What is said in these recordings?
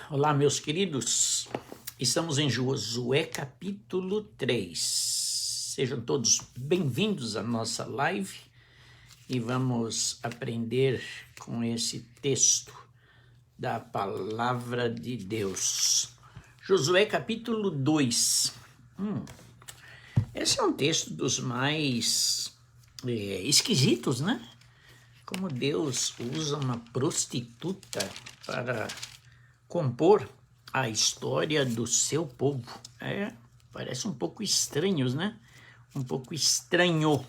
Olá, meus queridos. Estamos em Josué capítulo 3. Sejam todos bem-vindos à nossa live e vamos aprender com esse texto da palavra de Deus. Josué capítulo 2. Esse é um texto dos mais esquisitos, né? Como Deus usa uma prostituta para compor a história do seu povo. Parece um pouco estranhos, né? Um pouco estranho.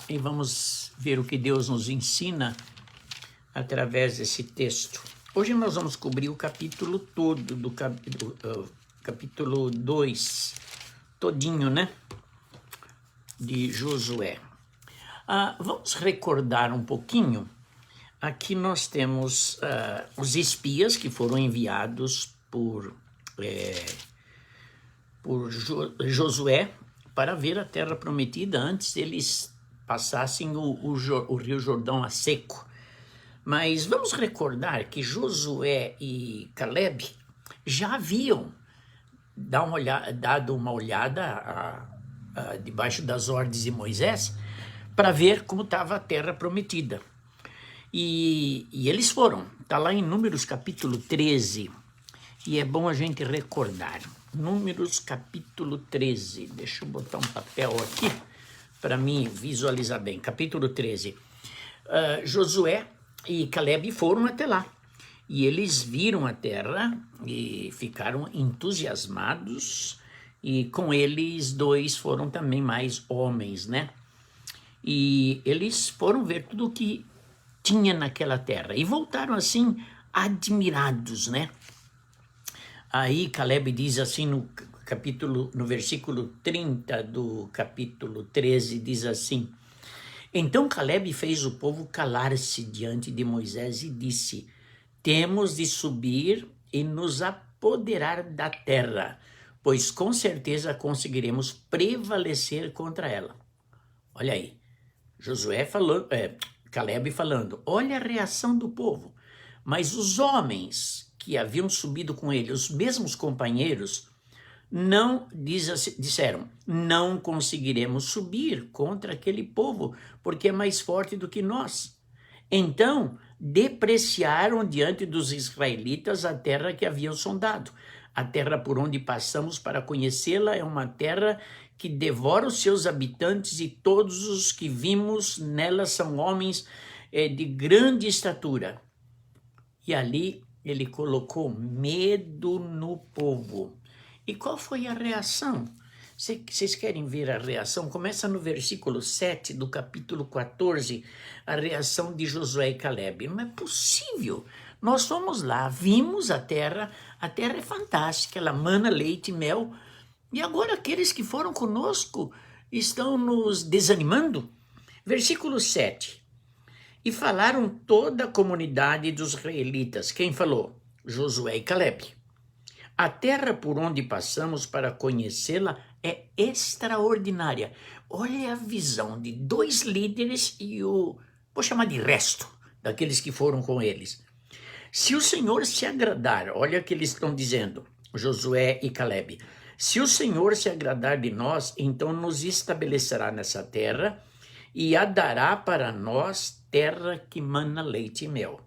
E vamos ver o que Deus nos ensina através desse texto. Hoje nós vamos cobrir o capítulo todo, do capítulo 2, todinho, né? De Josué. Vamos recordar um pouquinho. Aqui nós temos os espias que foram enviados por Josué para ver a terra prometida antes eles passassem o Rio Jordão a seco. Mas vamos recordar que Josué e Caleb já haviam dado uma olhada debaixo das ordens de Moisés para ver como estava a terra prometida. E eles foram, está lá em Números capítulo 13, e é bom a gente recordar. Números capítulo 13, deixa eu botar um papel aqui para mim visualizar bem. Capítulo 13, Josué e Caleb foram até lá, e eles viram a terra e ficaram entusiasmados, e com eles dois foram também mais homens, né? E eles foram ver tudo o que tinha naquela terra e voltaram assim admirados, né? Aí Caleb diz assim no versículo 30 do capítulo 13, diz assim: Então Caleb fez o povo calar-se diante de Moisés e disse: Temos de subir e nos apoderar da terra, pois com certeza conseguiremos prevalecer contra ela. Olha aí, Caleb falando, olha a reação do povo. Mas os homens que haviam subido com ele, os mesmos companheiros, disseram, não conseguiremos subir contra aquele povo, porque é mais forte do que nós. Então, depreciaram diante dos israelitas a terra que haviam sondado. A terra por onde passamos para conhecê-la é uma terra que devora os seus habitantes, e todos os que vimos nela são homens de grande estatura. E ali ele colocou medo no povo. E qual foi a reação? Vocês querem ver a reação? Começa no versículo 7 do capítulo 14, a reação de Josué e Caleb. Não é possível. Nós fomos lá, vimos a terra é fantástica, ela mana leite e mel, e agora aqueles que foram conosco estão nos desanimando? Versículo 7. E falaram toda a comunidade dos israelitas. Quem falou? Josué e Caleb. A terra por onde passamos para conhecê-la é extraordinária. Olha a visão de dois líderes e vou chamar de resto, daqueles que foram com eles. Se o Senhor se agradar, olha o que eles estão dizendo, Josué e Caleb. Se o Senhor se agradar de nós, então nos estabelecerá nessa terra e a dará para nós terra que mana leite e mel.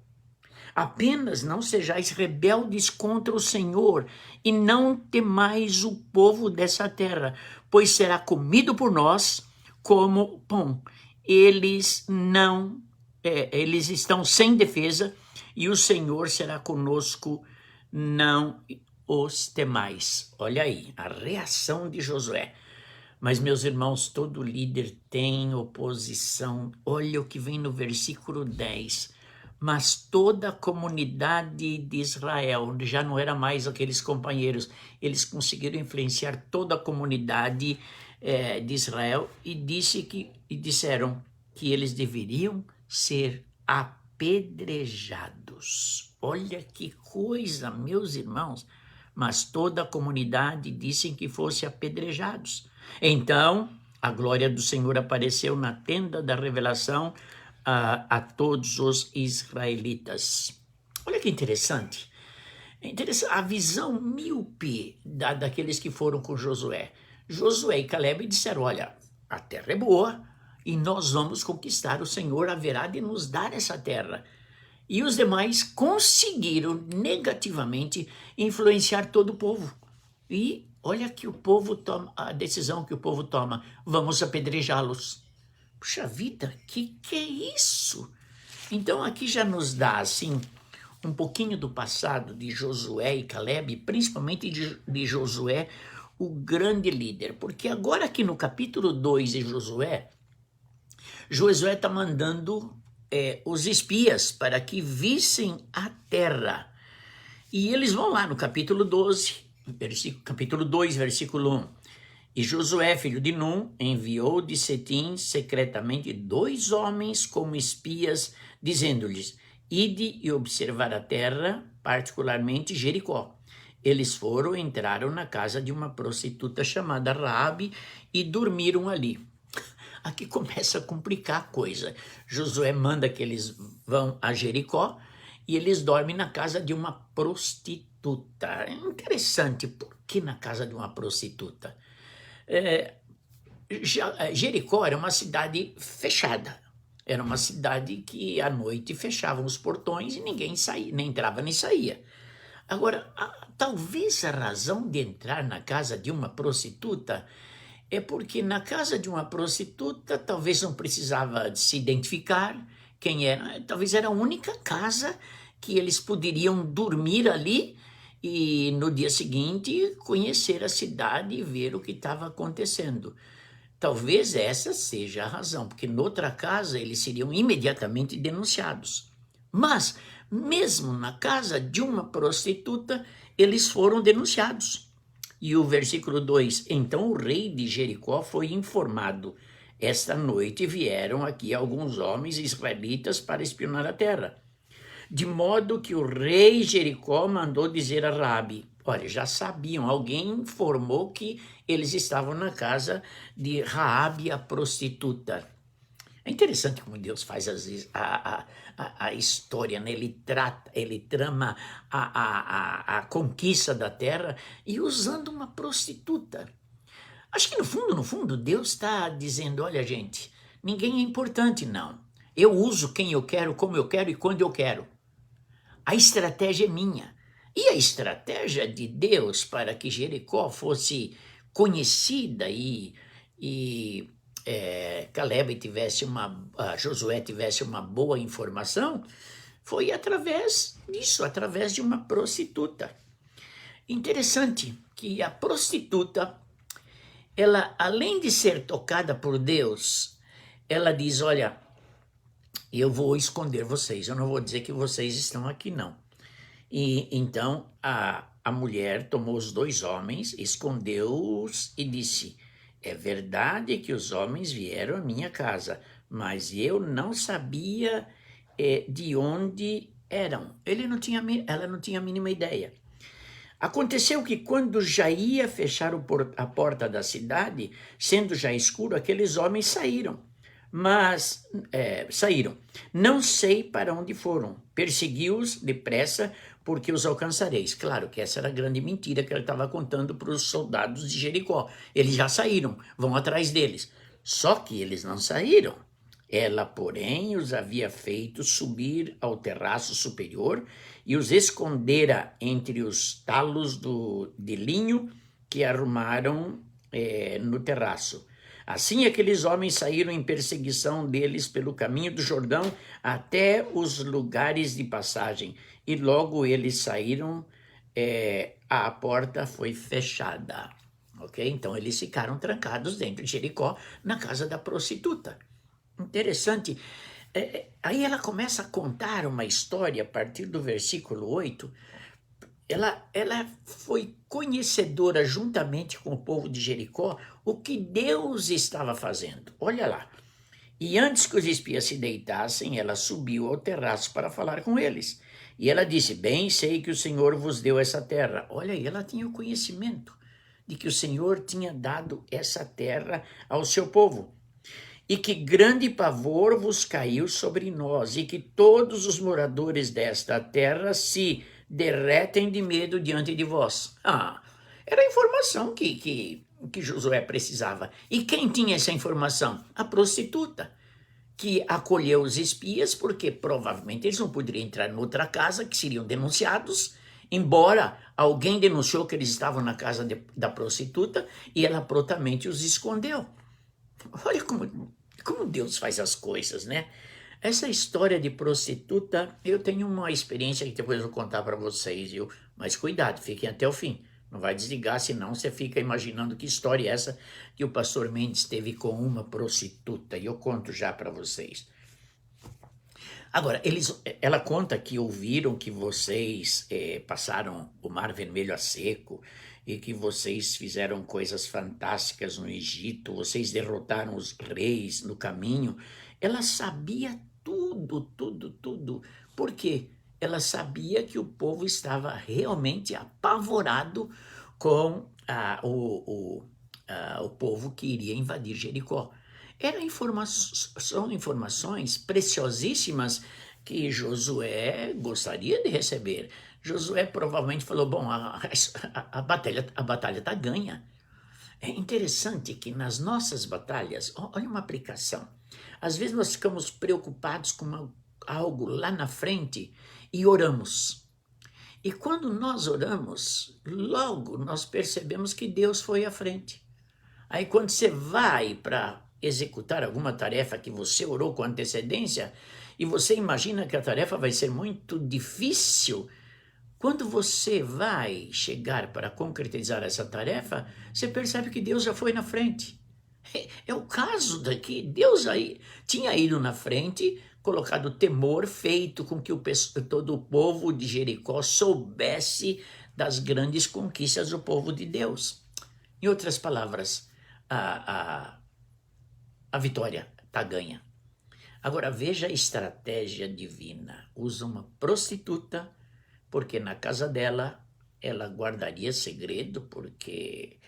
Apenas não sejais rebeldes contra o Senhor e não temais o povo dessa terra, pois será comido por nós como pão. Eles estão sem defesa e o Senhor será conosco, não os temais. Olha aí, a reação de Josué. Mas, meus irmãos, todo líder tem oposição. Olha o que vem no versículo 10. Mas toda a comunidade de Israel, já não era mais aqueles companheiros, eles conseguiram influenciar toda a comunidade de Israel e disseram que eles deveriam ser apedrejados. Olha que coisa, meus irmãos. Mas toda a comunidade disse que fossem apedrejados. Então, a glória do Senhor apareceu na tenda da revelação a todos os israelitas. Olha que interessante. É interessante a visão míope daqueles que foram com Josué. Josué e Caleb disseram, olha, a terra é boa e nós vamos conquistar, o Senhor haverá de nos dar essa terra. E os demais conseguiram negativamente influenciar todo o povo. E olha que o povo toma, a decisão que o povo toma, vamos apedrejá-los. Puxa vida, que é isso? Então aqui já nos dá assim um pouquinho do passado de Josué e Caleb, principalmente de Josué, o grande líder. Porque agora aqui no capítulo 2 de Josué, Josué está mandando os espias para que vissem a terra. E eles vão lá no capítulo 12, capítulo 2, versículo 1. E Josué, filho de Num, enviou de Setim secretamente 2 homens como espias, dizendo-lhes, ide e observar a terra, particularmente Jericó. Eles foram, entraram na casa de uma prostituta chamada Raabe e dormiram ali. Aqui começa a complicar a coisa. Josué manda que eles vão a Jericó e eles dormem na casa de uma prostituta. É interessante, por que na casa de uma prostituta? Jericó era uma cidade fechada. Era uma cidade que à noite fechavam os portões e ninguém saía, nem entrava nem saía. Agora, talvez a razão de entrar na casa de uma prostituta é porque na casa de uma prostituta talvez não precisava se identificar quem era, talvez era a única casa que eles poderiam dormir ali e no dia seguinte conhecer a cidade e ver o que estava acontecendo. Talvez essa seja a razão, porque noutra casa eles seriam imediatamente denunciados. Mas, mesmo na casa de uma prostituta, eles foram denunciados. E o versículo 2, então o rei de Jericó foi informado, esta noite vieram aqui alguns homens israelitas para espionar a terra. De modo que o rei Jericó mandou dizer a Raabe, olha, já sabiam, alguém informou que eles estavam na casa de Raabe, a prostituta. É interessante como Deus faz às vezes a história, né? Ele trama a conquista da terra e usando uma prostituta. Acho que no fundo, Deus está dizendo, olha gente, ninguém é importante não. Eu uso quem eu quero, como eu quero e quando eu quero. A estratégia é minha. E a estratégia de Deus para que Jericó fosse conhecida e Josué tivesse uma boa informação, foi através disso, através de uma prostituta. Interessante que a prostituta, ela, além de ser tocada por Deus, ela diz, olha, eu vou esconder vocês, eu não vou dizer que vocês estão aqui não. E então a mulher tomou os 2 homens, escondeu-os e disse, é verdade que os homens vieram à minha casa, mas eu não sabia de onde eram. Ela não tinha a mínima ideia. Aconteceu que quando já ia fechar a porta da cidade, sendo já escuro, aqueles homens saíram. Saíram. Não sei para onde foram. Persegui-os depressa, porque os alcançareis. Claro que essa era a grande mentira que ele estava contando para os soldados de Jericó. Eles já saíram, vão atrás deles. Só que eles não saíram. Ela, porém, os havia feito subir ao terraço superior e os escondera entre os talos de linho que arrumaram no terraço. Assim aqueles homens saíram em perseguição deles pelo caminho do Jordão até os lugares de passagem. E logo eles saíram, a porta foi fechada. Ok? Então eles ficaram trancados dentro de Jericó, na casa da prostituta. Interessante. Aí ela começa a contar uma história a partir do versículo 8. Ela foi conhecedora juntamente com o povo de Jericó o que Deus estava fazendo. Olha lá. E antes que os espias se deitassem, ela subiu ao terraço para falar com eles. E ela disse, bem sei que o Senhor vos deu essa terra. Olha aí, ela tinha o conhecimento de que o Senhor tinha dado essa terra ao seu povo. E que grande pavor vos caiu sobre nós, e que todos os moradores desta terra se derretem de medo diante de vós. Era a informação que Josué precisava. E quem tinha essa informação? A prostituta, que acolheu os espias, porque provavelmente eles não poderiam entrar em outra casa, que seriam denunciados, embora alguém denunciou que eles estavam na casa da prostituta, e ela prontamente os escondeu. Olha como Deus faz as coisas, né? Essa história de prostituta, eu tenho uma experiência que depois eu vou contar para vocês, viu? Mas cuidado, fiquem até o fim. Não vai desligar, senão você fica imaginando que história é essa que o pastor Mendes teve com uma prostituta. E eu conto já para vocês. Agora, ela conta que ouviram que vocês passaram o Mar Vermelho a seco e que vocês fizeram coisas fantásticas no Egito, vocês derrotaram os reis no caminho. Ela sabia tudo. Por quê? Ela sabia que o povo estava realmente apavorado com o povo que iria invadir Jericó. São informações preciosíssimas que Josué gostaria de receber. Josué provavelmente falou, bom, a batalha está ganha. É interessante que nas nossas batalhas, olha uma aplicação, às vezes nós ficamos preocupados com algo lá na frente e oramos. E quando nós oramos, logo nós percebemos que Deus foi à frente. Aí quando você vai para executar alguma tarefa que você orou com antecedência e você imagina que a tarefa vai ser muito difícil, quando você vai chegar para concretizar essa tarefa, você percebe que Deus já foi na frente. É o caso daqui, Deus aí tinha ido na frente, colocado temor, feito com que todo o povo de Jericó soubesse das grandes conquistas do povo de Deus. Em outras palavras, a vitória está ganha. Agora veja a estratégia divina. Usa uma prostituta, porque na casa dela ela guardaria segredo, porque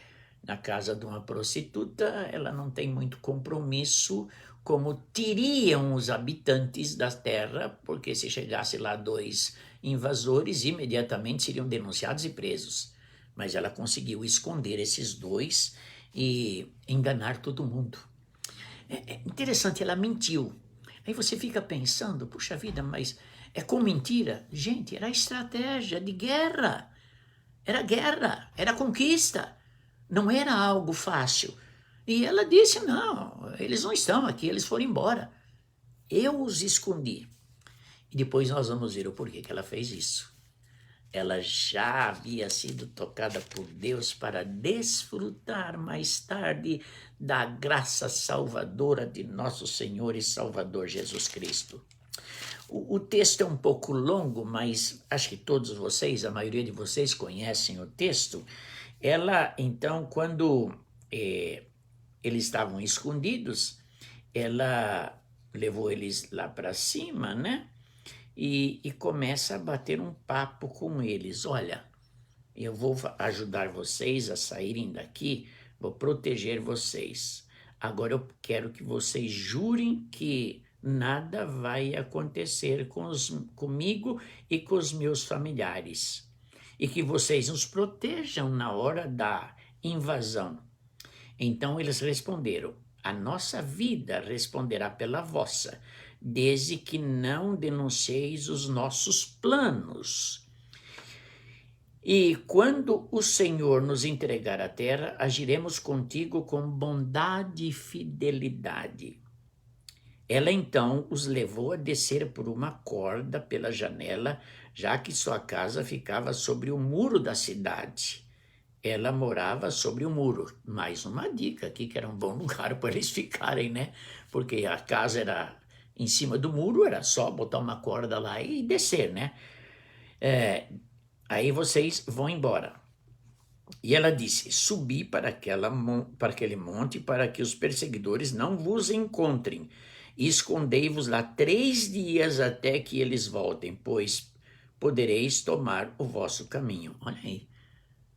na casa de uma prostituta ela não tem muito compromisso como teriam os habitantes da terra, porque se chegasse lá 2 invasores, imediatamente seriam denunciados e presos. Mas ela conseguiu esconder esses 2 e enganar todo mundo. É interessante, ela mentiu. Aí você fica pensando, puxa vida, mas é com mentira? Gente, era estratégia de guerra. Era guerra, era conquista. Não era algo fácil. E ela disse, não, eles não estão aqui, eles foram embora. Eu os escondi. E depois nós vamos ver o porquê que ela fez isso. Ela já havia sido tocada por Deus para desfrutar mais tarde da graça salvadora de nosso Senhor e Salvador Jesus Cristo. O texto é um pouco longo, mas acho que todos vocês, a maioria de vocês conhecem o texto. Ela, então, quando eles estavam escondidos, ela levou eles lá para cima, né? E começa a bater um papo com eles. Olha, eu vou ajudar vocês a saírem daqui, vou proteger vocês. Agora eu quero que vocês jurem que nada vai acontecer comigo e com os meus familiares. E que vocês nos protejam na hora da invasão. Então eles responderam, a nossa vida responderá pela vossa, desde que não denuncieis os nossos planos. E quando o Senhor nos entregar a terra, agiremos contigo com bondade e fidelidade. Ela então os levou a descer por uma corda pela janela, já que sua casa ficava sobre o muro da cidade. Ela morava sobre o muro. Mais uma dica aqui, que era um bom lugar para eles ficarem, né? Porque a casa era em cima do muro, era só botar uma corda lá e descer, né? Aí vocês vão embora. E ela disse, subi para aquele monte para que os perseguidores não vos encontrem. E escondei-vos lá 3 dias até que eles voltem, pois podereis tomar o vosso caminho. Olha aí.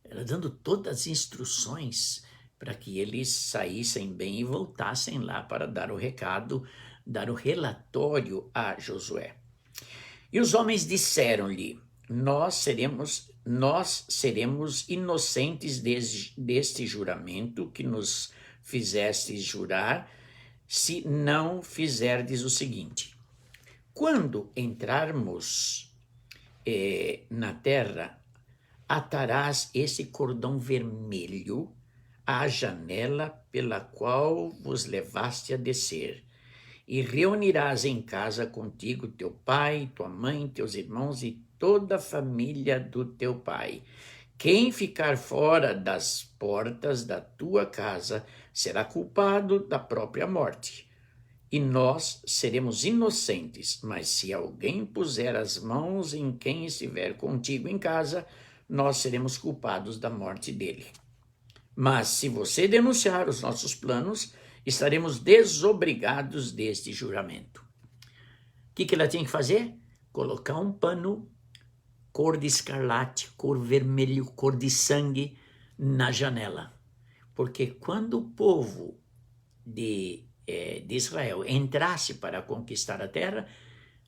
Ela dando todas as instruções para que eles saíssem bem e voltassem lá para dar o recado, dar o relatório a Josué. E os homens disseram-lhe, nós seremos inocentes deste juramento que nos fizestes jurar, se não fizerdes o seguinte: quando entrarmos na terra, atarás esse cordão vermelho à janela pela qual vos levaste a descer, e reunirás em casa contigo teu pai, tua mãe, teus irmãos e toda a família do teu pai. Quem ficar fora das portas da tua casa será culpado da própria morte. E nós seremos inocentes, mas se alguém puser as mãos em quem estiver contigo em casa, nós seremos culpados da morte dele. Mas se você denunciar os nossos planos, estaremos desobrigados deste juramento. O que ela tinha que fazer? Colocar um pano cor de escarlate, cor vermelho, cor de sangue na janela. Porque quando o povo de Israel entrasse para conquistar a terra,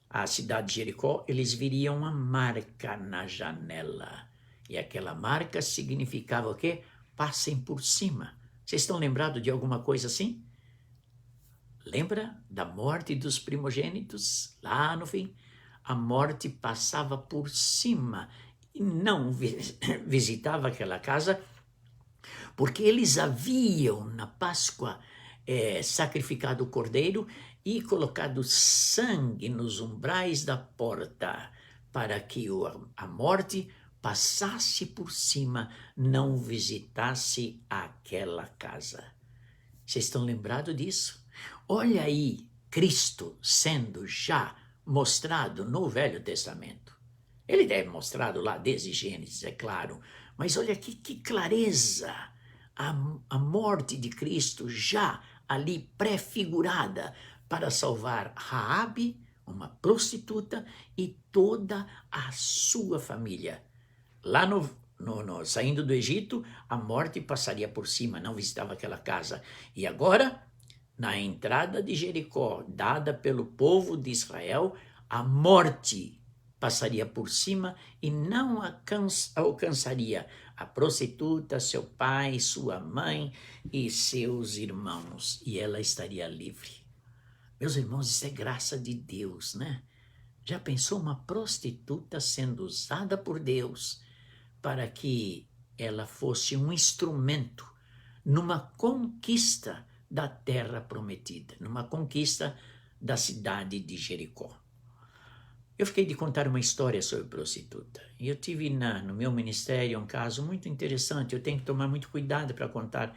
a cidade de Jericó, eles viriam uma marca na janela. E aquela marca significava o quê? Passem por cima. Vocês estão lembrados de alguma coisa assim? Lembra da morte dos primogênitos? Lá no fim, a morte passava por cima e não visitava aquela casa, porque eles haviam na Páscoa sacrificado o cordeiro e colocado sangue nos umbrais da porta, para que a morte passasse por cima, não visitasse aquela casa. Vocês estão lembrados disso? Olha aí Cristo sendo já mostrado no Velho Testamento. Ele deve mostrado lá desde Gênesis, é claro, mas olha aqui que clareza, a morte de Cristo já ali prefigurada para salvar Raabe, uma prostituta, e toda a sua família. Lá saindo do Egito, a morte passaria por cima, não visitava aquela casa. E agora, na entrada de Jericó, dada pelo povo de Israel, a morte passaria por cima e não alcançaria a prostituta, seu pai, sua mãe e seus irmãos, e ela estaria livre. Meus irmãos, isso é graça de Deus, né? Já pensou uma prostituta sendo usada por Deus para que ela fosse um instrumento numa conquista da terra prometida, numa conquista da cidade de Jericó? Eu fiquei de contar uma história sobre prostituta. E eu tive no meu ministério um caso muito interessante. Eu tenho que tomar muito cuidado para contar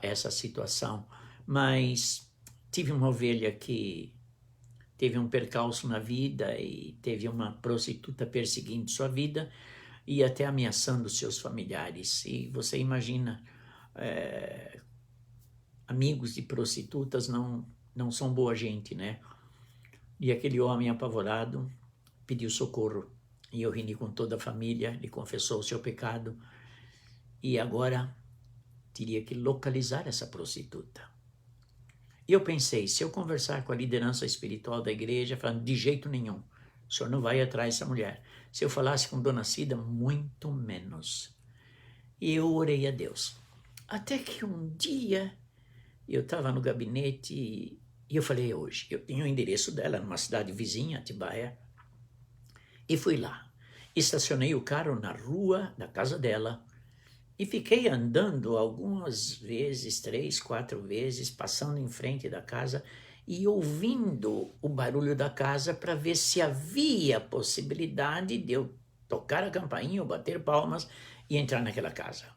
essa situação. Mas tive uma ovelha que teve um percalço na vida e teve uma prostituta perseguindo sua vida e até ameaçando seus familiares. E você imagina, amigos de prostitutas não são boa gente, né? E aquele homem apavorado pediu socorro. E eu reuni com toda a família, ele confessou o seu pecado. E agora teria que localizar essa prostituta. E eu pensei, se eu conversar com a liderança espiritual da igreja, falando, de jeito nenhum, o senhor não vai atrás dessa mulher. Se eu falasse com Dona Cida, muito menos. E eu orei a Deus. Até que um dia eu estava no gabinete e eu falei, hoje, eu tenho o endereço dela numa cidade vizinha, Atibaia, e fui lá. Estacionei o carro na rua da casa dela e fiquei andando algumas vezes, 3, 4 vezes, passando em frente da casa e ouvindo o barulho da casa para ver se havia possibilidade de eu tocar a campainha ou bater palmas e entrar naquela casa.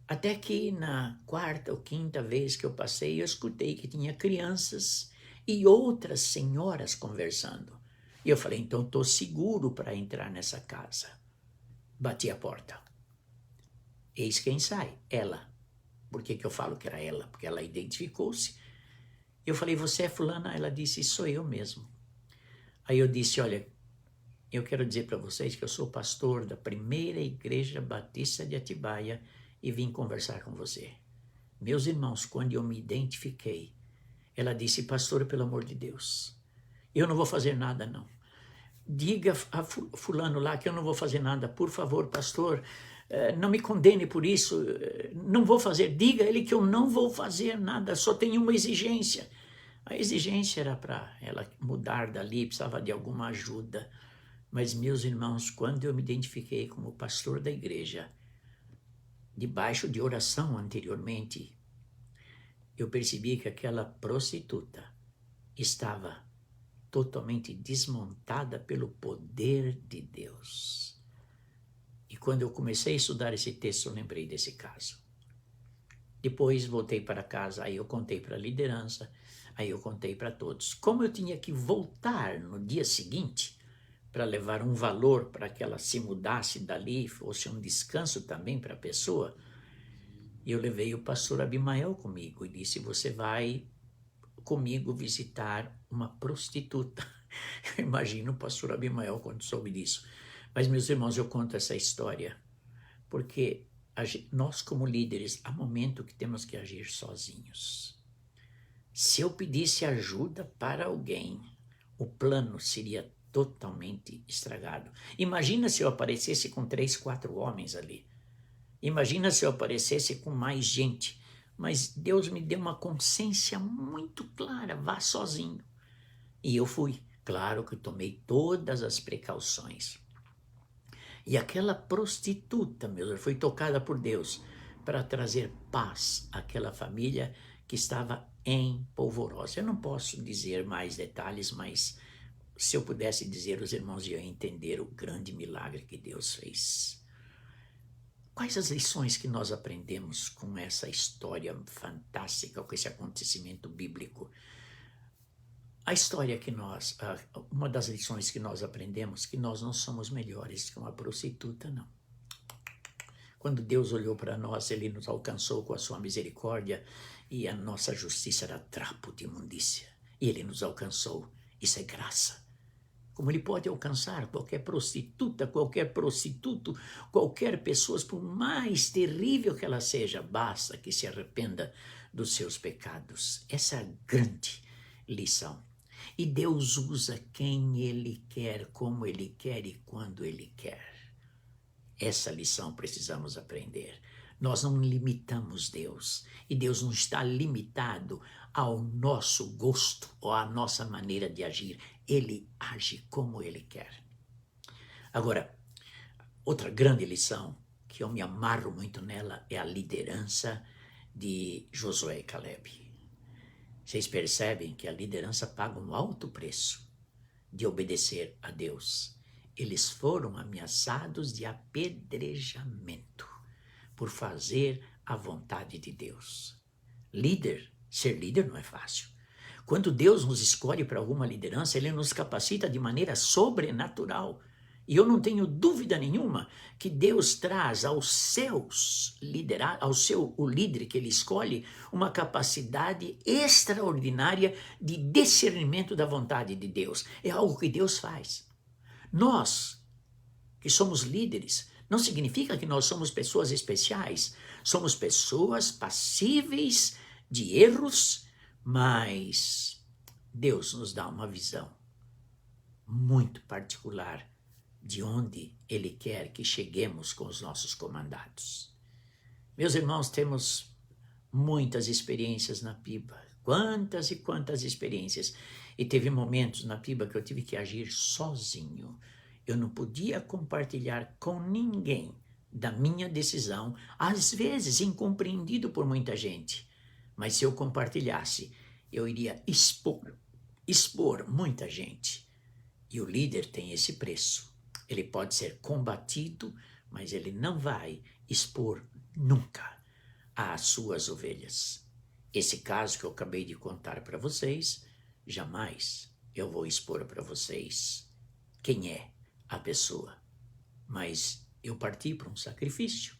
Até que na 4ª ou 5ª vez que eu passei, eu escutei que tinha crianças e outras senhoras conversando. E eu falei, então estou seguro para entrar nessa casa. Bati a porta. Eis quem sai, ela. Por que eu falo que era ela? Porque ela identificou-se. Eu falei, você é fulana? Ela disse, sou eu mesmo. Aí eu disse, olha, eu quero dizer para vocês que eu sou pastor da primeira igreja batista de Atibaia e vim conversar com você. Meus irmãos, quando eu me identifiquei, ela disse, pastor, pelo amor de Deus, eu não vou fazer nada não. diga a fulano lá que eu não vou fazer nada, por favor, pastor, não me condene por isso, não vou fazer, diga a ele que eu não vou fazer nada, só tenho uma exigência. A exigência era para ela mudar dali, precisava de alguma ajuda. Mas, meus irmãos, quando eu me identifiquei como pastor da igreja, debaixo de oração anteriormente, eu percebi que aquela prostituta estava totalmente desmontada pelo poder de Deus. E quando eu comecei a estudar esse texto, eu lembrei desse caso. Depois voltei para casa, aí eu contei para a liderança, aí eu contei para todos. Como eu tinha que voltar no dia seguinte para levar um valor para que ela se mudasse dali, fosse um descanso também para a pessoa, eu levei o pastor Abimael comigo e disse, você vai comigo visitar uma prostituta. Eu imagino o pastor Abimael quando soube disso. Mas, meus irmãos, eu conto essa história porque nós, como líderes, há momento que temos que agir sozinhos. Se eu pedisse ajuda para alguém, o plano seria totalmente estragado. Imagina se eu aparecesse com 3, 4 homens ali. Imagina se eu aparecesse com mais gente. Mas Deus me deu uma consciência muito clara, vá sozinho. E eu fui. Claro que tomei todas as precauções. E aquela prostituta, meu Deus, foi tocada por Deus para trazer paz àquela família que estava em polvorosa. Eu não posso dizer mais detalhes, mas se eu pudesse dizer, os irmãos iam entender o grande milagre que Deus fez. Quais as lições que nós aprendemos com essa história fantástica, com esse acontecimento bíblico? A história que uma das lições que nós aprendemos, que nós não somos melhores que uma prostituta, não. Quando Deus olhou para nós, Ele nos alcançou com a sua misericórdia e a nossa justiça era trapo de imundícia. E Ele nos alcançou. Isso é graça. Como Ele pode alcançar qualquer prostituta, qualquer prostituto, qualquer pessoa, por mais terrível que ela seja, basta que se arrependa dos seus pecados. Essa é a grande lição. E Deus usa quem Ele quer, como Ele quer e quando Ele quer. Essa lição precisamos aprender. Nós não limitamos Deus. E Deus não está limitado ao nosso gosto ou à nossa maneira de agir. Ele age como Ele quer. Agora, outra grande lição, que eu me amarro muito nela, é a liderança de Josué e Caleb. Vocês percebem que a liderança paga um alto preço de obedecer a Deus. Eles foram ameaçados de apedrejamento por fazer a vontade de Deus. Ser líder não é fácil. Quando Deus nos escolhe para alguma liderança, Ele nos capacita de maneira sobrenatural. E eu não tenho dúvida nenhuma que Deus traz aos seus o líder que Ele escolhe, uma capacidade extraordinária de discernimento da vontade de Deus. É algo que Deus faz. Nós, que somos líderes, não significa que nós somos pessoas especiais. Somos pessoas passíveis de erros, mas Deus nos dá uma visão muito particular de onde Ele quer que cheguemos com os nossos comandados. Meus irmãos, temos muitas experiências na PIBA, quantas e quantas experiências. E teve momentos na PIBA que eu tive que agir sozinho. Eu não podia compartilhar com ninguém da minha decisão, às vezes incompreendido por muita gente. Mas se eu compartilhasse, eu iria expor muita gente. E o líder tem esse preço. Ele pode ser combatido, mas ele não vai expor nunca as suas ovelhas. Esse caso que eu acabei de contar para vocês, jamais eu vou expor para vocês quem é a pessoa. Mas eu parti para um sacrifício,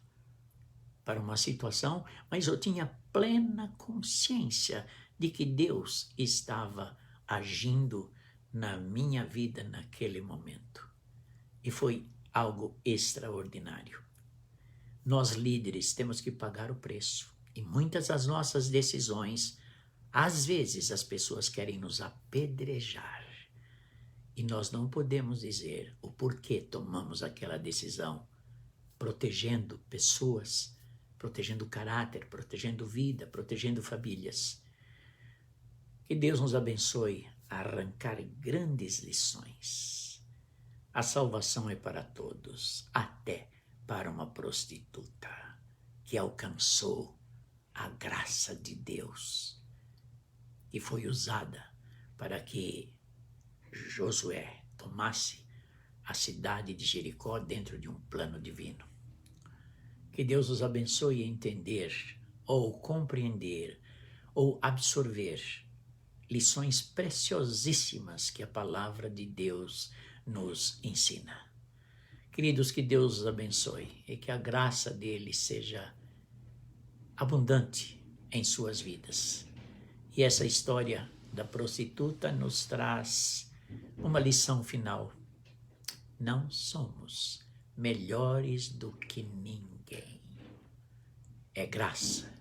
para uma situação, mas eu tinha plena consciência de que Deus estava agindo na minha vida naquele momento. E foi algo extraordinário. Nós líderes temos que pagar o preço. E muitas das nossas decisões, às vezes as pessoas querem nos apedrejar. E nós não podemos dizer o porquê tomamos aquela decisão, protegendo pessoas, protegendo caráter, protegendo vida, protegendo famílias. Que Deus nos abençoe a arrancar grandes lições. A salvação é para todos, até para uma prostituta que alcançou a graça de Deus e foi usada para que Josué tomasse a cidade de Jericó dentro de um plano divino. Que Deus os abençoe a entender ou compreender ou absorver lições preciosíssimas que a palavra de Deus nos ensina. Queridos, que Deus os abençoe e que a graça dele seja abundante em suas vidas. E essa história da prostituta nos traz uma lição final. Não somos melhores do que ninguém. É graça.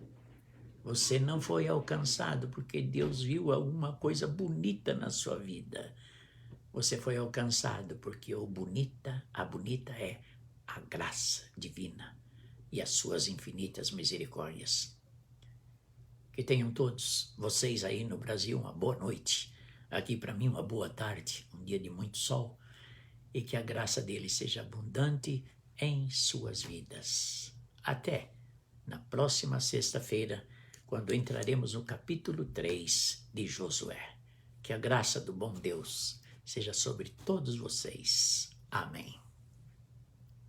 Você não foi alcançado porque Deus viu alguma coisa bonita na sua vida. Você foi alcançado porque a bonita é a graça divina e as suas infinitas misericórdias. Que tenham todos vocês aí no Brasil uma boa noite. Aqui para mim uma boa tarde, um dia de muito sol. E que a graça dele seja abundante em suas vidas. Até na próxima sexta-feira, quando entraremos no capítulo 3 de Josué. Que a graça do bom Deus seja sobre todos vocês. Amém.